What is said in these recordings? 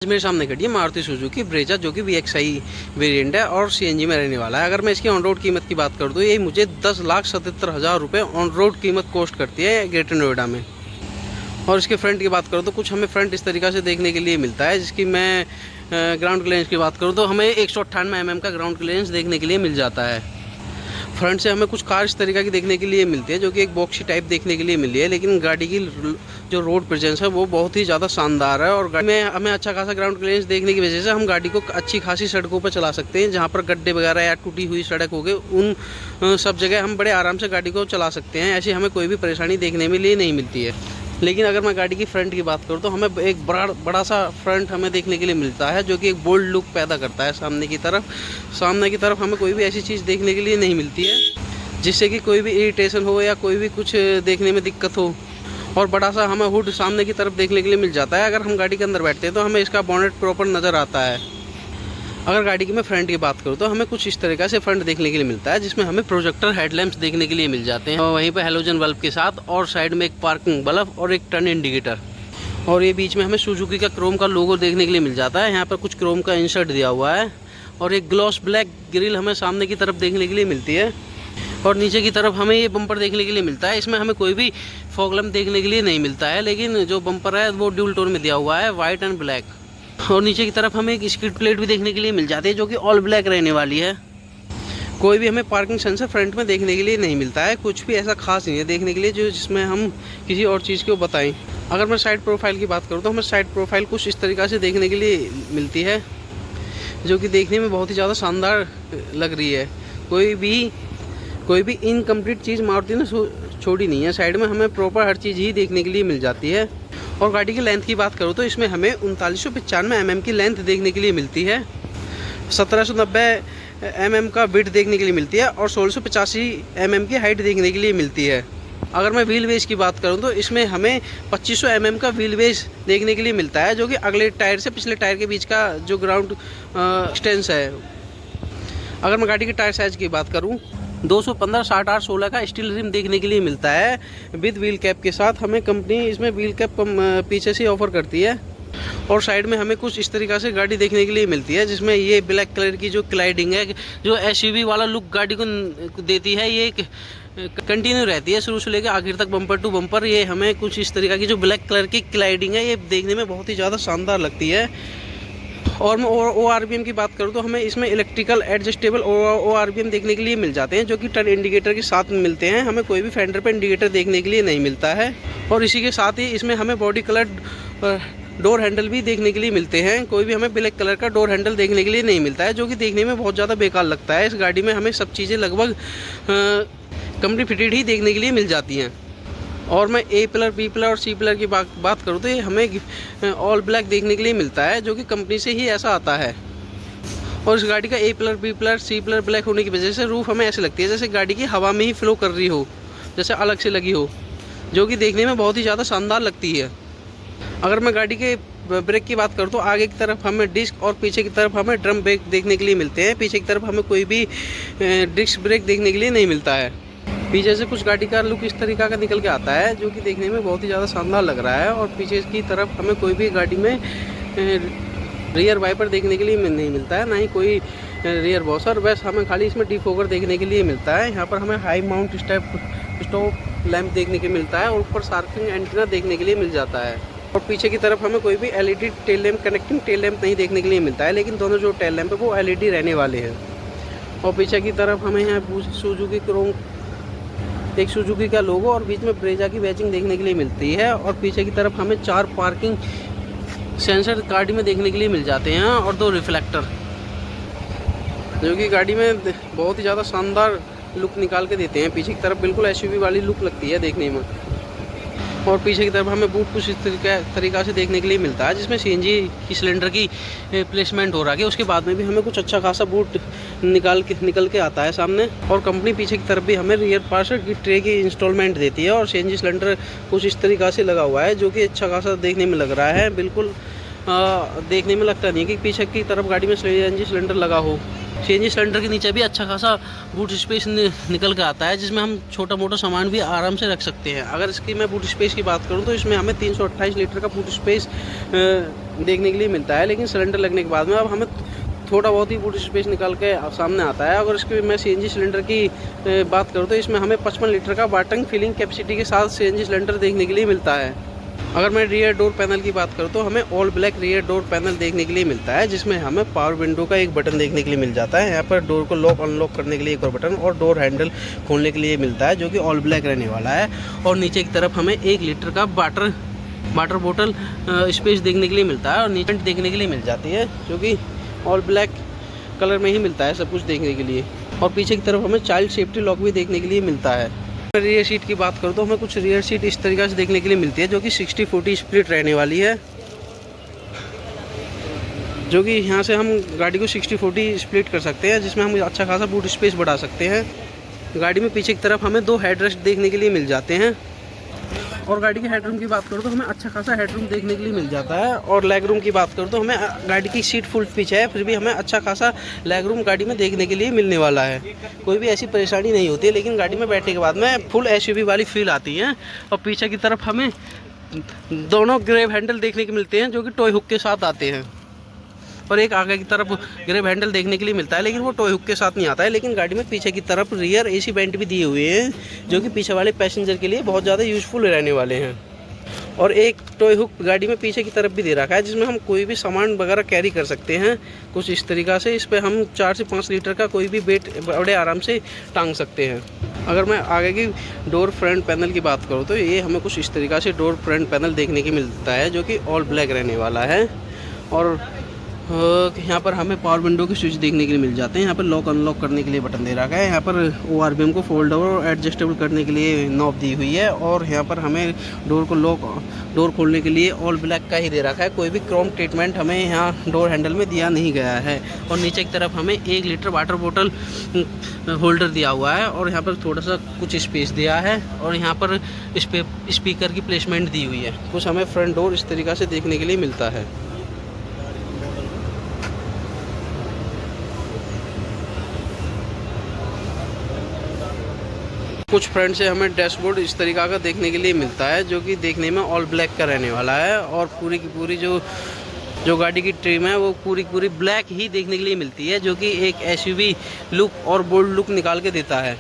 मेरे सामने खड़ी है मारुति सुजुकी ब्रेजा जो कि VXI वेरिएंट है और CNG में रहने वाला है। अगर मैं इसकी ऑन रोड कीमत की बात कर दूँ, ये मुझे 10,77,000 रुपये ऑन रोड कीमत कॉस्ट करती है ग्रेटर नोएडा में। और इसके फ्रंट की बात करूँ तो कुछ हमें फ्रंट इस तरीक़ा से देखने के लिए मिलता है, जिसकी मैं ग्राउंड क्लियरेंस की बात करूँ तो हमें 198 mm का ग्राउंड क्लियरेंस देखने के लिए मिल जाता है। फ्रंट से हमें कुछ कार इस तरीक़ा की देखने के लिए मिलती है जो कि एक बॉक्सी टाइप देखने के लिए मिली है, लेकिन गाड़ी की जो रोड प्रेजेंस है वो बहुत ही ज़्यादा शानदार है। और गाड़ी में हमें अच्छा खासा ग्राउंड क्लियरेंस देखने की वजह से हम गाड़ी को अच्छी खासी सड़कों पर चला सकते हैं, जहाँ पर गड्ढे वगैरह या टूटी हुई सड़क हो गए उन सब जगह हम बड़े आराम से गाड़ी को चला सकते हैं। ऐसी हमें कोई भी परेशानी देखने में लिए नहीं मिलती है। लेकिन अगर मैं गाड़ी की फ्रंट की बात करूँ तो हमें एक बड़ा सा फ्रंट हमें देखने के लिए मिलता है जो कि एक बोल्ड लुक पैदा करता है सामने की तरफ हमें कोई भी ऐसी चीज़ देखने के लिए नहीं मिलती है जिससे कि कोई भी इरिटेशन हो या कोई भी कुछ देखने में दिक्कत हो। और बड़ा सा हमें हुड सामने की तरफ देखने के लिए मिल जाता है। अगर हम गाड़ी के अंदर बैठते हैं तो हमें इसका बॉनेट प्रॉपर नज़र आता है। अगर गाड़ी की मैं फ्रंट की बात करूँ तो हमें कुछ इस तरीक़ा से फ्रंट देखने के लिए मिलता है, जिसमें हमें प्रोजेक्टर हेडलैम्प्स देखने के लिए मिल जाते हैं और वहीं पर हेलोजन बल्ब के साथ, और साइड में एक पार्किंग बल्ब और एक टर्न इंडिकेटर। और ये बीच में हमें सुजुकी का क्रोम का लोगो देखने के लिए मिल जाता है। यहाँ पर कुछ क्रोम का इंसर्ट दिया हुआ है और एक ग्लॉस ब्लैक ग्रिल हमें सामने की तरफ देखने के लिए मिलती है। और नीचे की तरफ हमें ये बम्पर देखने के लिए मिलता है। इसमें हमें कोई भी फॉग लैम्प देखने के लिए नहीं मिलता है, लेकिन जो बम्पर है वो ड्यूल टोन में दिया हुआ है, वाइट एंड ब्लैक। और नीचे की तरफ हमें एक स्किड प्लेट भी देखने के लिए मिल जाती है जो कि ऑल ब्लैक रहने वाली है। कोई भी हमें पार्किंग सेंसर फ्रंट में देखने के लिए नहीं मिलता है। कुछ भी ऐसा खास नहीं है देखने के लिए जो जिसमें हम किसी और चीज़ को बताएं। अगर मैं साइड प्रोफाइल की बात करूँ तो हमें साइड प्रोफाइल कुछ इस तरीक़ा से देखने के लिए मिलती है जो कि देखने में बहुत ही ज़्यादा शानदार लग रही है। कोई भी इनकम्प्लीट चीज़ मारुति ने छोड़ी नहीं है। साइड में हमें प्रॉपर हर चीज़ ही देखने के लिए मिल जाती है। और गाड़ी की लेंथ की बात करूँ तो इसमें हमें 3995 mm की लेंथ देखने के लिए मिलती है, 1790 mm का विड्थ देखने के लिए मिलती है और 1685 mm की हाइट देखने के लिए मिलती है। अगर मैं व्हील बेस की बात करूं तो इसमें हमें 2500 mm का व्हील बेस देखने के लिए मिलता है, जो कि अगले टायर से पिछले टायर के बीच का जो ग्राउंड एक्सटेंस है। अगर मैं गाड़ी के टायर साइज़ की बात करूं 215 60 8 16 का स्टील रिम देखने के लिए मिलता है विद व्हील कैप के साथ। हमें कंपनी इसमें व्हील कैप पीछे से ऑफर करती है। और साइड में हमें कुछ इस तरीक़ा से गाड़ी देखने के लिए मिलती है, जिसमें ये ब्लैक कलर की जो क्लाइडिंग है, जो SUV वाला लुक गाड़ी को देती है, ये कंटिन्यू रहती है शुरू से लेकर आखिर तक, बम्पर टू बम्पर। ये हमें कुछ इस तरीक़ा की जो ब्लैक कलर की क्लाइडिंग है, ये देखने में बहुत ही ज़्यादा शानदार लगती है। और मैं ORVM की बात करूँ तो हमें इसमें इलेक्ट्रिकल एडजस्टेबल ORVM देखने के लिए मिल जाते हैं, जो कि टर्न इंडिकेटर के साथ में मिलते हैं। हमें कोई भी फेंडर पे इंडिकेटर देखने के लिए नहीं मिलता है। और इसी के साथ ही इसमें हमें बॉडी कलर डोर हैंडल भी देखने के लिए मिलते हैं। कोई भी हमें ब्लैक कलर का डोर हैंडल देखने के लिए नहीं मिलता है, जो कि देखने में बहुत ज़्यादा बेकार लगता है। इस गाड़ी में हमें सब चीज़ें लगभग कंपनी फिटेड ही देखने के लिए मिल जाती हैं। और मैं A पिलर, B पिलर और C पिलर की बात करूँ तो ये हमें ऑल ब्लैक देखने के लिए मिलता है, जो कि कंपनी से ही ऐसा आता है। और इस गाड़ी का A pillar, B pillar, C pillar black होने की वजह से रूफ हमें ऐसे लगती है जैसे गाड़ी की हवा में ही फ्लो कर रही हो, जैसे अलग से लगी हो, जो कि देखने में बहुत ही ज़्यादा शानदार लगती है। अगर मैं गाड़ी के ब्रेक की बात करूँ तो आगे की तरफ हमें डिस्क और पीछे की तरफ हमें ड्रम ब्रेक देखने के लिए मिलते हैं। पीछे की तरफ हमें कोई भी डिस्क ब्रेक देखने के लिए नहीं मिलता है। पीछे से कुछ गाड़ी का लुक इस तरीक़ा का निकल के आता है, जो कि देखने में बहुत ही ज़्यादा शानदार लग रहा है। और पीछे की तरफ हमें कोई भी गाड़ी में रियर वाइपर देखने के लिए नहीं मिलता है, ना ही कोई रियर बॉसर। बस हमें खाली इसमें डिफोगर देखने के लिए मिलता है। यहाँ पर हमें हाई माउंट स्टॉप लैंप देखने के मिलता है और ऊपर शार्पिंग एंटीना देखने के लिए मिल जाता है। और पीछे की तरफ हमें कोई भी LED tail lamp, connecting tail lamp नहीं देखने के लिए मिलता है, लेकिन दोनों जो टेल लैंप है वो LED रहने वाले हैं। और पीछे की तरफ हमें यहाँ सुजुकी क्रोम, एक सुजुकी का लोगो और बीच में ब्रेजा की बैजिंग देखने के लिए मिलती है। और पीछे की तरफ हमें 4 पार्किंग सेंसर गाड़ी में देखने के लिए मिल जाते हैं और 2 रिफ्लेक्टर, जो कि गाड़ी में बहुत ही ज़्यादा शानदार लुक निकाल के देते हैं। पीछे की तरफ बिल्कुल SUV वाली लुक लगती है देखने में। और पीछे की तरफ हमें बूट कुछ इस तरीक़ा से देखने के लिए मिलता है, जिसमें CNG की सिलेंडर की प्लेसमेंट हो रहा है। उसके बाद में भी हमें कुछ अच्छा खासा बूट निकल के आता है सामने। और कंपनी पीछे की तरफ भी हमें रियर पार्सल की ट्रे की इंस्टॉलमेंट देती है। और CNG सिलेंडर कुछ इस तरीक़ा से लगा हुआ है, जो कि अच्छा खासा देखने में लग रहा है। बिल्कुल देखने में लगता नहीं है कि पीछे की तरफ गाड़ी में CNG सिलेंडर लगा हो। CNG सिलेंडर के नीचे भी अच्छा खासा बूट स्पेस निकल के आता है, जिसमें हम छोटा मोटा सामान भी आराम से रख सकते हैं। अगर इसकी मैं बूट स्पेस की बात करूं तो इसमें हमें 328 लीटर का बूट स्पेस देखने के लिए मिलता है, लेकिन सिलेंडर लगने के बाद में अब हमें थोड़ा बहुत ही बूट स्पेस निकाल के सामने आता है। अगर इसकी मैं सीएनजी सिलेंडर की बात करूँ तो इसमें हमें 55 लीटर का वाटर फिलिंग कैपेसिटी के साथ सीएनजी सिलेंडर देखने के लिए मिलता है। अगर मैं रियर डोर पैनल की बात करूँ तो हमें all black rear door panel देखने के लिए मिलता है, जिसमें हमें पावर विंडो का एक बटन देखने के लिए मिल जाता है। यहाँ पर डोर को लॉक अनलॉक करने के लिए एक और बटन और डोर हैंडल खोलने के लिए मिलता है, जो कि ऑल ब्लैक रहने वाला है। और नीचे की तरफ हमें 1 लीटर का वाटर बोतल स्पेस देखने के लिए मिलता है और नीचे देखने के लिए मिल जाती है, जो कि ऑल ब्लैक कलर में ही मिलता है सब कुछ देखने के लिए। और पीछे की तरफ हमें चाइल्ड सेफ्टी लॉक भी देखने के लिए मिलता है। रियर सीट की बात करूँ तो हमें कुछ रियर सीट इस तरीके से देखने के लिए मिलती है, जो कि 60-40 स्प्लिट रहने वाली है, जो कि यहाँ से हम गाड़ी को 60-40 स्प्लिट कर सकते हैं, जिसमें हम अच्छा खासा बूट स्पेस बढ़ा सकते हैं। गाड़ी में पीछे की तरफ हमें 2 हेडरेस्ट देखने के लिए मिल जाते हैं। और गाड़ी के हेडरूम की बात करूँ तो हमें अच्छा खासा हेडरूम देखने के लिए मिल जाता है। और लेग रूम की बात करूँ तो हमें गाड़ी की सीट फुल पीछे है, फिर भी हमें अच्छा खासा लेग रूम गाड़ी में देखने के लिए मिलने वाला है। कोई भी ऐसी परेशानी नहीं होती है, लेकिन गाड़ी में बैठने के बाद में फुल एसयूवी वाली फील आती है। और पीछे की तरफ हमें दोनों ग्रैब हैंडल देखने को मिलते हैं, जो कि टॉय हुक के साथ आते हैं। और एक आगे की तरफ ग्रैब हैंडल देखने के लिए मिलता है, लेकिन वो टॉय हुक के साथ नहीं आता है। लेकिन गाड़ी में पीछे की तरफ रियर एसी वेंट भी दिए हुए हैं, जो कि पीछे वाले पैसेंजर के लिए बहुत ज़्यादा यूज़फुल रहने वाले हैं। और एक टॉय हुक गाड़ी में पीछे की तरफ भी दे रखा है, जिसमें हम कोई भी सामान वगैरह कैरी कर सकते हैं कुछ इस तरीक़ा से। इस पर हम 4 से 5 लीटर का कोई भी वेट बड़े आराम से टांग सकते हैं। अगर मैं आगे की डोर फ्रंट पैनल की बात करूँ तो ये हमें कुछ इस तरीक़ा से डोर फ्रंट पैनल देखने की मिलता है, जो कि ऑल ब्लैक रहने वाला है। और यहाँ पर हमें पावर विंडो के स्विच देखने के लिए मिल जाते हैं। यहाँ पर लॉक अनलॉक करने के लिए बटन दे रखा है। यहाँ पर ORVM को फोल्ड और एडजस्टेबल करने के लिए नॉब दी हुई है। और यहाँ पर हमें डोर खोलने के लिए ऑल ब्लैक का ही दे रखा है, कोई भी क्रोम ट्रीटमेंट हमें यहाँ डोर हैंडल में दिया नहीं गया है। और नीचे की तरफ हमें 1 लीटर वाटर बोतल होल्डर दिया हुआ है और यहाँ पर थोड़ा सा कुछ स्पेस दिया है। और यहाँ पर स्पीकर की प्लेसमेंट दी हुई है। कुछ हमें फ्रंट डोर इस तरीक़ा से देखने के लिए मिलता है। कुछ फ्रंट से हमें डैशबोर्ड इस तरीक़ा का देखने के लिए मिलता है, जो कि देखने में ऑल ब्लैक का रहने वाला है। और पूरी की पूरी जो गाड़ी की ट्रिम है वो पूरी की पूरी ब्लैक ही देखने के लिए मिलती है, जो कि एक एसयूवी लुक और बोल्ड लुक निकाल के देता है।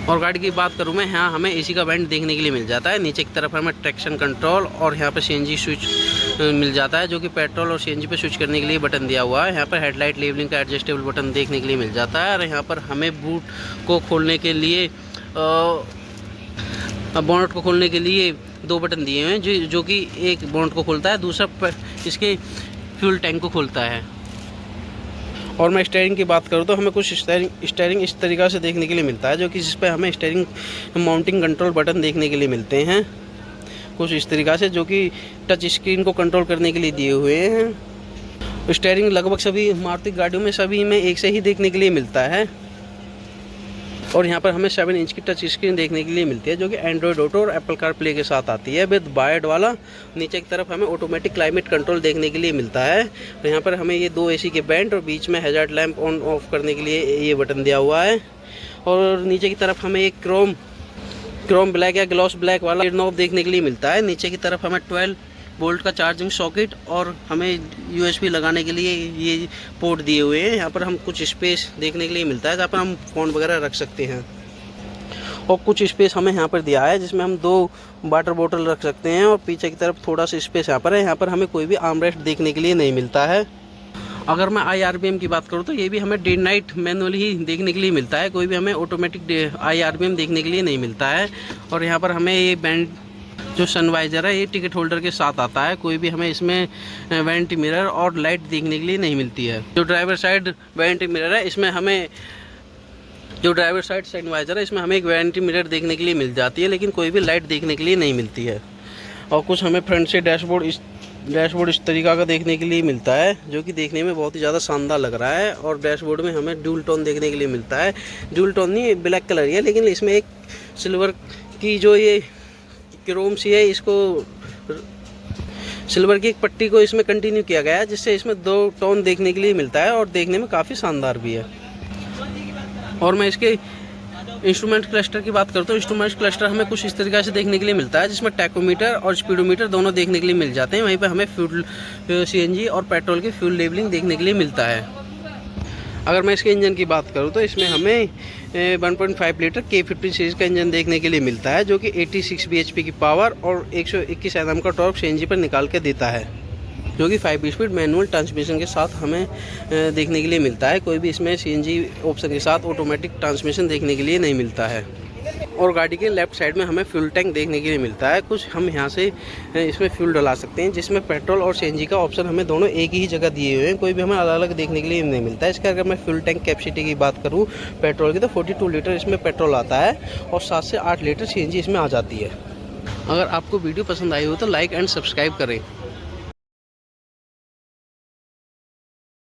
और गाड़ी की बात करूँ मैं, यहाँ हमें एसी का वेंट देखने के लिए मिल जाता है। नीचे की तरफ हमें ट्रैक्शन कंट्रोल और यहाँ पर सीएनजी स्विच मिल जाता है, जो कि पेट्रोल और सीएनजी पे स्विच करने के लिए बटन दिया हुआ है। यहाँ पर हेडलाइट लेवलिंग का एडजस्टेबल बटन देखने के लिए मिल जाता है। और यहाँ पर हमें बूट को खोलने के लिए बोनट को खोलने के लिए 2 बटन दिए हुए हैं, जो कि एक बोनट को खोलता है, दूसरा इसके फ्यूल टैंक को खोलता है। और मैं स्टीयरिंग की बात करूँ तो हमें कुछ स्टीयरिंग इस तरीक़ा से देखने के लिए मिलता है, जो कि जिस पर हमें स्टीयरिंग माउंटिंग कंट्रोल बटन देखने के लिए मिलते हैं कुछ इस तरीक़ा से, जो कि टच स्क्रीन को कंट्रोल करने के लिए दिए हुए हैं। स्टीयरिंग लगभग सभी मारुति गाड़ियों में सभी में एक से ही देखने के लिए मिलता है। और यहाँ पर हमें 7 इंच की टच स्क्रीन देखने के लिए मिलती है, जो कि एंड्रॉयड ऑटो और एप्पल कारप्ले के साथ आती है विद वायर्ड वाला। नीचे की तरफ हमें ऑटोमेटिक क्लाइमेट कंट्रोल देखने के लिए मिलता है। और यहाँ पर हमें ये 2 एसी के वेंट और बीच में हैजार्ड लैंप ऑन ऑफ करने के लिए ये बटन दिया हुआ है। और नीचे की तरफ हमें एक क्रोम ब्लैक या ग्लॉस ब्लैक वाला नॉब देखने के लिए मिलता है। नीचे की तरफ हमें 12 वोल्ट का चार्जिंग सॉकेट और हमें USB लगाने के लिए ये पोर्ट दिए हुए हैं। यहाँ पर हम कुछ स्पेस देखने के लिए मिलता है, जहाँ पर हम फ़ोन वगैरह रख सकते हैं। और कुछ स्पेस हमें यहाँ पर दिया है, जिसमें हम 2 वाटर बोतल रख सकते हैं। और पीछे की तरफ थोड़ा सा स्पेस यहाँ पर है। यहाँ पर हमें कोई भी आर्मरेस्ट देखने के लिए नहीं मिलता है। अगर मैं IRBM की बात करूँ तो ये भी हमें डे नाइट मैनुअल ही देखने के लिए मिलता है, कोई भी हमें ऑटोमेटिक IRBM देखने के लिए नहीं मिलता है। और यहाँ पर हमें ये बैंड जो सनवाइज़र है ये टिकट होल्डर के साथ आता है, कोई भी हमें इसमें वेंट मिरर और लाइट देखने के लिए नहीं मिलती है। जो ड्राइवर साइड वेंट मिरर है इसमें हमें सनवाइज़र है इसमें हमें एक वेंट मिरर देखने के लिए मिल जाती है, लेकिन कोई भी लाइट देखने के लिए नहीं मिलती है। और कुछ हमें फ्रंट से डैशबोर्ड इस तरीक़ा का देखने के लिए मिलता है, जो कि देखने में बहुत ही ज़्यादा शानदार लग रहा है। और डैशबोर्ड में हमें ड्यूल टोन देखने के लिए मिलता है। ड्यूल टोन नहीं, ब्लैक कलर ही है, लेकिन इसमें एक सिल्वर की जो ये क्रोम सी है, इसको सिल्वर की एक पट्टी को इसमें कंटिन्यू किया गया है, जिससे इसमें 2 टोन देखने के लिए मिलता है और देखने में काफ़ी शानदार भी है। और मैं इसके इंस्ट्रूमेंट क्लस्टर की बात करते हो, इंस्ट्रूमेंट क्लस्टर हमें कुछ इस तरीके से देखने के लिए मिलता है, जिसमें टैकोमीटर और स्पीडोमीटर दोनों देखने के लिए मिल जाते हैं। वहीं पे हमें फ्यूल सीएनजी और पेट्रोल की फ्यूल लेवलिंग देखने के लिए मिलता है। अगर मैं इसके इंजन की बात करूं तो इसमें हमें 1.5 लीटर K50 सीरीज़ का इंजन देखने के लिए मिलता है, जो कि 86 bhp की पावर और 121 Nm का टॉर्क सीएनजी पर निकाल के देता है, जो कि 5 स्पीड मैनुअल ट्रांसमिशन के साथ हमें देखने के लिए मिलता है। कोई भी इसमें सीएनजी ऑप्शन के साथ ऑटोमेटिक ट्रांसमिशन देखने के लिए नहीं मिलता है। और गाड़ी के लेफ्ट साइड में हमें फ्यूल टैंक देखने के लिए मिलता है। कुछ हम यहाँ से इसमें फ्यूल डला सकते हैं, जिसमें पेट्रोल और सीएनजी का ऑप्शन हमें दोनों एक ही जगह दिए हुए हैं, कोई भी हमें अलग अलग देखने के लिए नहीं मिलता है। इसका अगर मैं फ्यूल टैंक कैपेसिटी की बात करूँ पेट्रोल की, तो 42 लीटर इसमें पेट्रोल आता है और 7 से 8 लीटर सीएनजी इसमें आ जाती है। अगर आपको वीडियो पसंद आई हो तो लाइक एंड सब्सक्राइब करें।